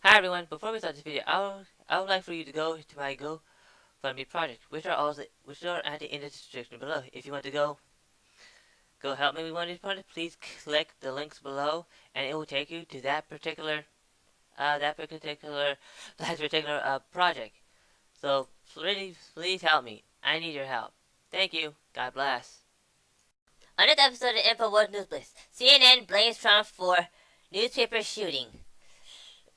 Hi everyone, before we start this video, I would like for you to go to my Gofundme project, which are at the end of the description below. If you want to go help me with one of these projects, please click the links below, and it will take you to that particular project. So please help me. I need your help. Thank you. God bless. On this episode of Infowars News Blitz, CNN blames Trump for newspaper shooting.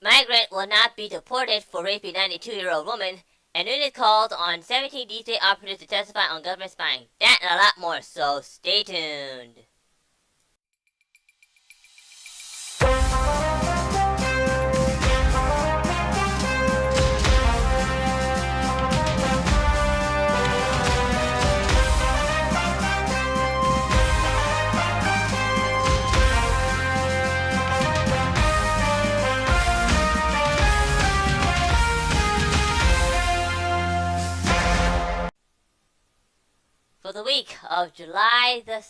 Migrant will not be deported for raping 92-year-old woman, and Nunes called on 17 deep state operatives to testify on government spying. That and a lot more, so stay tuned. For the week of July the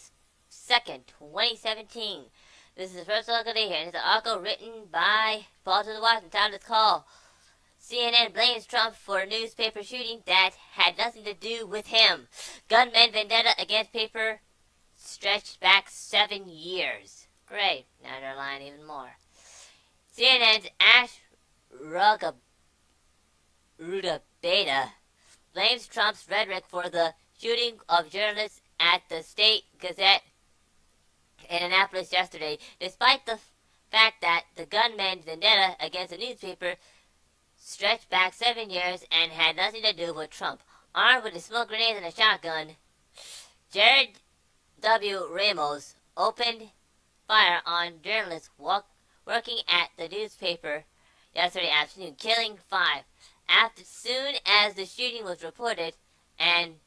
2nd, 2017. This is the first look of the year, and it's an article written by Paul to the Washington. Titled call: CNN blames Trump for a newspaper shooting that had nothing to do with him. Gunman vendetta against paper stretched back 7 years. Great. Now they're lying even more. CNN's Ash Rudabeda blames Trump's rhetoric for the shooting of journalists at the State Gazette in Annapolis yesterday, despite the fact that the gunman's vendetta against the newspaper stretched back 7 years and had nothing to do with Trump. Armed with a smoke grenade and a shotgun, Jared W. Ramos opened fire on journalists working at the newspaper yesterday afternoon, killing 5. Soon as the shooting was reported, and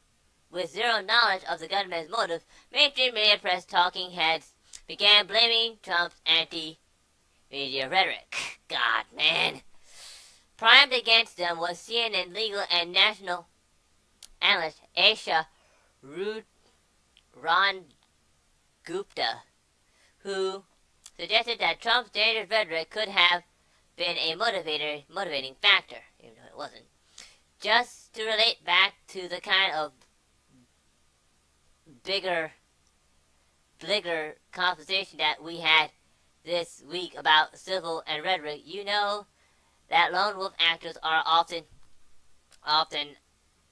with zero knowledge of the gunman's motive, mainstream media press talking heads began blaming Trump's anti-media rhetoric. God, man. Primed against them was CNN legal and national analyst Asha Ron Gupta, who suggested that Trump's dangerous rhetoric could have been a motivating factor, even though it wasn't. Just to relate back to the kind of bigger conversation that we had this week about civil and rhetoric, you know that lone wolf actors are often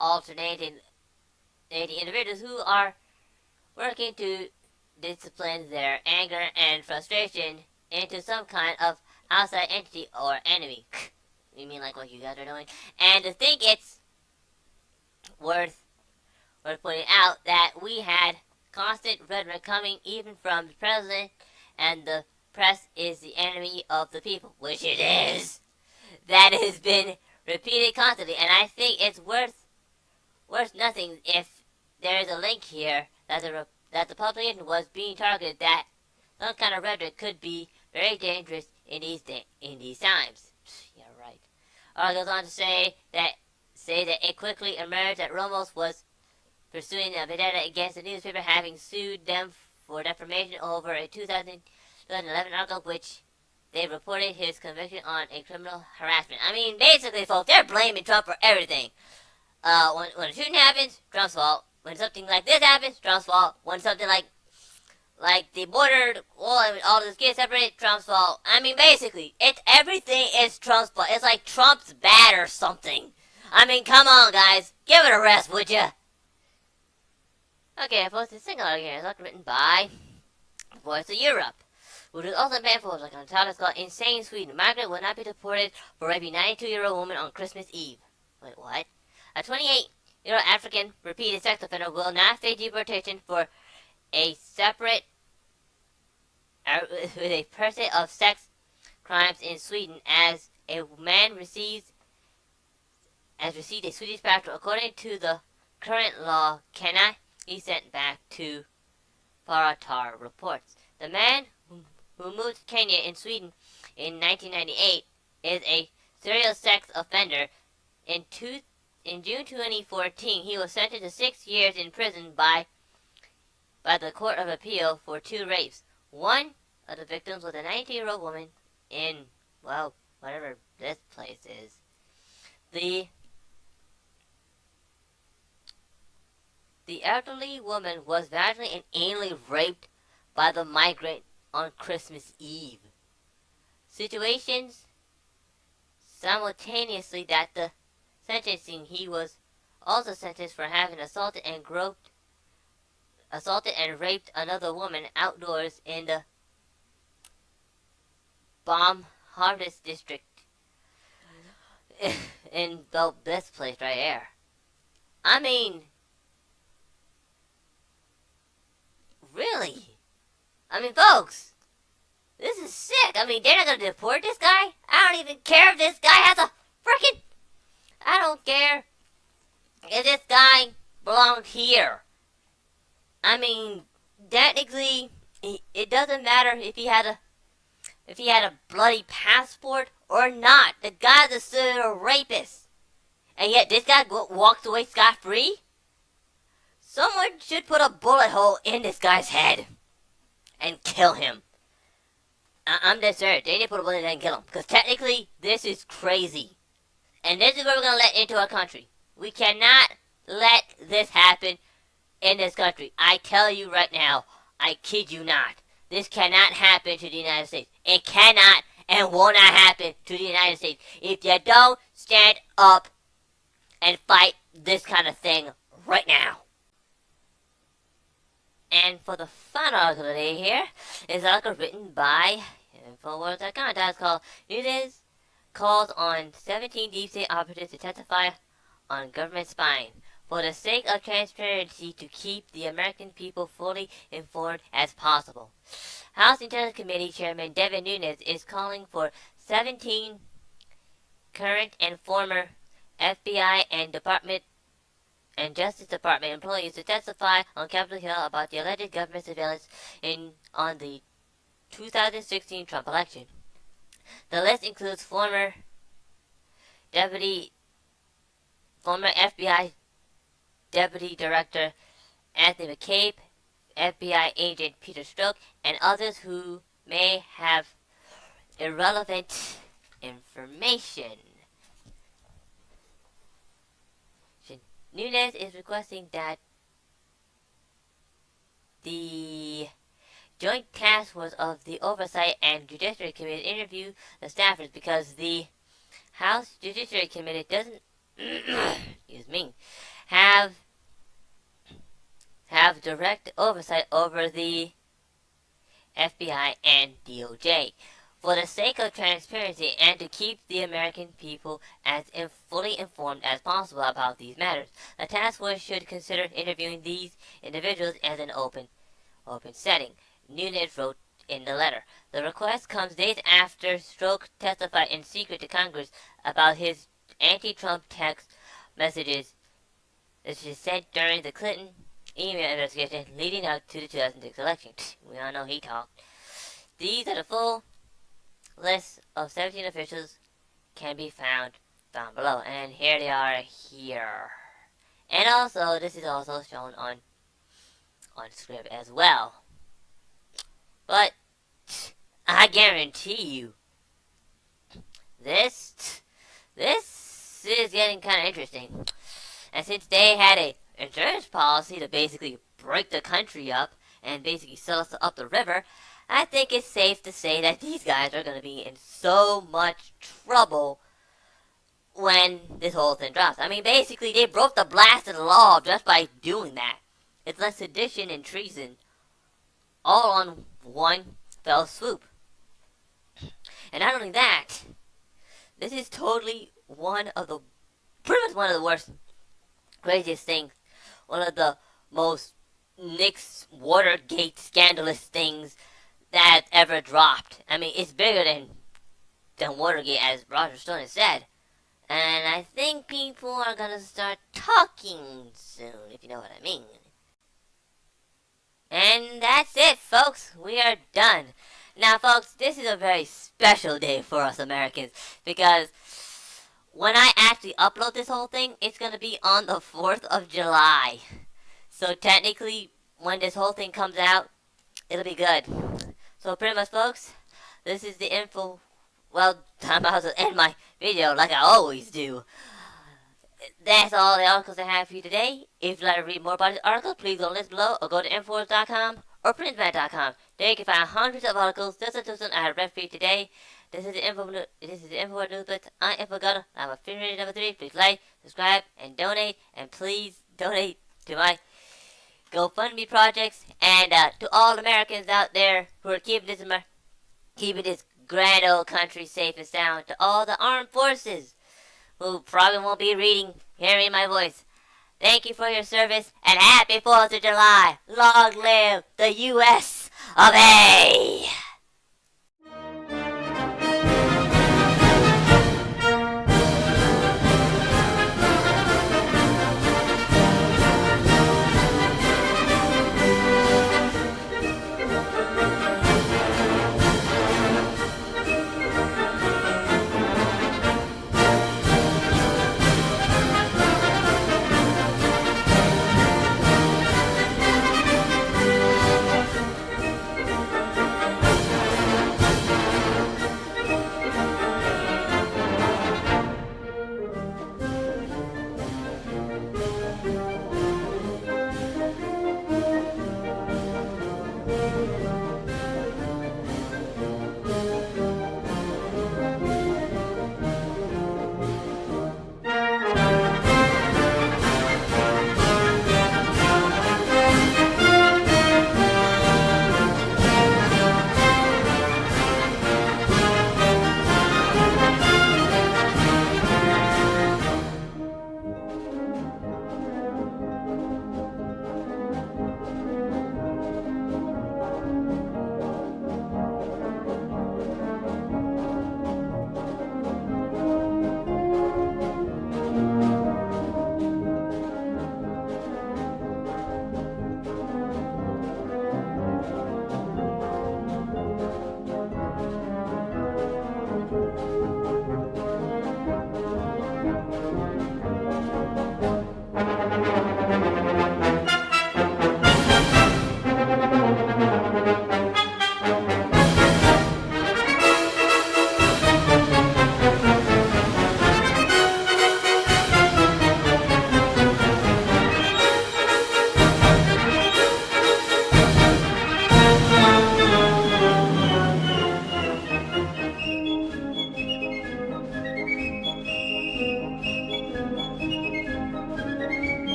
alternating individuals who are working to discipline their anger and frustration into some kind of outside entity or enemy. You mean like what you guys are doing? And to think it's worth pointing out that we had constant rhetoric coming even from the president, and the press is the enemy of the people, which it is. That has been repeated constantly, and I think it's worth nothing if there is a link here that the publication was being targeted, that some kind of rhetoric could be very dangerous in these times. Yeah, right. Goes on to say that it quickly emerged that Ramos was pursuing a vendetta against the newspaper, having sued them for defamation over a 2011 article which they reported his conviction on a criminal harassment. I mean, basically, folks, they're blaming Trump for everything. When a shooting happens, Trump's fault. When something like this happens, Trump's fault. When something like the border wall and all this gets separated, Trump's fault. I mean, basically, everything is Trump's fault. It's like Trump's bad or something. I mean, come on, guys. Give it a rest, would ya? Okay, I posted a single article here. It's written by Voice of Europe, which is also banned for like on the top. It's called Insane Sweden. Migrant will not be deported for raping 92-year-old woman on Christmas Eve. Wait, what? A 28-year-old African repeated sex offender will not face deportation for a separate with a person of sex crimes in Sweden, as a man received a Swedish passport. According to the current law, cannot be sent back to Paratar reports. The man who moved to Kenya in Sweden in 1998 is a serial sex offender. In June 2014, he was sentenced to 6 years in prison by the Court of Appeal for 2 rapes. One of the victims was a 19-year-old woman in, well, whatever this The elderly woman was vaginally and anally raped by the migrant on Christmas Eve. Situations simultaneously that the sentencing he was also sentenced for having assaulted and raped another woman outdoors in the bomb harvest district in this place right here. I mean, really? I mean, folks, this is sick. I mean, they're not gonna deport this guy? I don't even care if this guy has a freaking... I don't care if this guy belonged here. I mean, technically, it doesn't matter if he had a bloody passport or not. The guy's a serial rapist. And yet this guy walks away scot-free? Someone should put a bullet hole in this guy's head and kill him. I'm dead serious. They need to put a bullet in and kill him. Because technically, this is crazy. And this is what we're going to let into our country. We cannot let this happen in this country. I tell you right now, I kid you not. This cannot happen to the United States. It cannot and will not happen to the United States if you don't stand up and fight this kind of thing right now. And for the final article today here is an article written by Infowars.com. That's called Nunes calls on 17 deep state operatives to testify on government spying for the sake of transparency to keep the American people fully informed as possible. House Intelligence Committee Chairman Devin Nunes is calling for 17 current and former FBI and Justice Department employees to testify on Capitol Hill about the alleged government surveillance on the 2016 Trump election. The list includes former FBI Deputy Director Anthony McCabe, FBI Agent Peter Strzok, and others who may have irrelevant information. Nunes is requesting that the Joint Task Force of the Oversight and Judiciary Committee interview the staffers because the House Judiciary Committee doesn't have direct oversight over the FBI and DOJ. For the sake of transparency and to keep the American people as fully informed as possible about these matters, the task force should consider interviewing these individuals as an open setting, Nunes wrote in the letter. The request comes days after Strzok testified in secret to Congress about his anti-Trump text messages sent during the Clinton email investigation leading up to the 2006 election. We all know he talked. These are the full list of 17 officials can be found down below. And here they are here. And also, this is also shown on script as well. But I guarantee you, this is getting kind of interesting. And since they had a insurance policy to basically break the country up and basically sell us up the river, I think it's safe to say that these guys are going to be in so much trouble when this whole thing drops. I mean, basically, they broke the blasted law just by doing that. It's like sedition and treason all on one fell swoop. And not only that, this is totally pretty much one of the worst, craziest things, one of the most Nixon Watergate scandalous things that ever dropped. I mean, it's bigger than Watergate, as Roger Stone has said. And I think people are gonna start talking soon, if you know what I mean. And that's it, folks. We are done. Now, folks, this is a very special day for us Americans, because when I actually upload this whole thing, it's gonna be on the 4th of July. So technically, when this whole thing comes out, it'll be good. So pretty much, folks, this is the info. Well, I'm about to end my video like I always do. that's all the articles I have for you today. If you'd like to read more about this article, please go to the list below or go to Infowars.com or printman.com. There you can find hundreds of articles. Just to I have read for you today. This is the Infowars News Blitz. I'm Infogundam. I'm a Finrated number 3. Please like, subscribe, and donate. And please donate to my Gofundme Projects. And to all Americans out there who are keeping this grand old country safe and sound. To all the armed forces who probably won't be hearing my voice. Thank you for your service, and happy 4th of July. Long live the U.S. of A.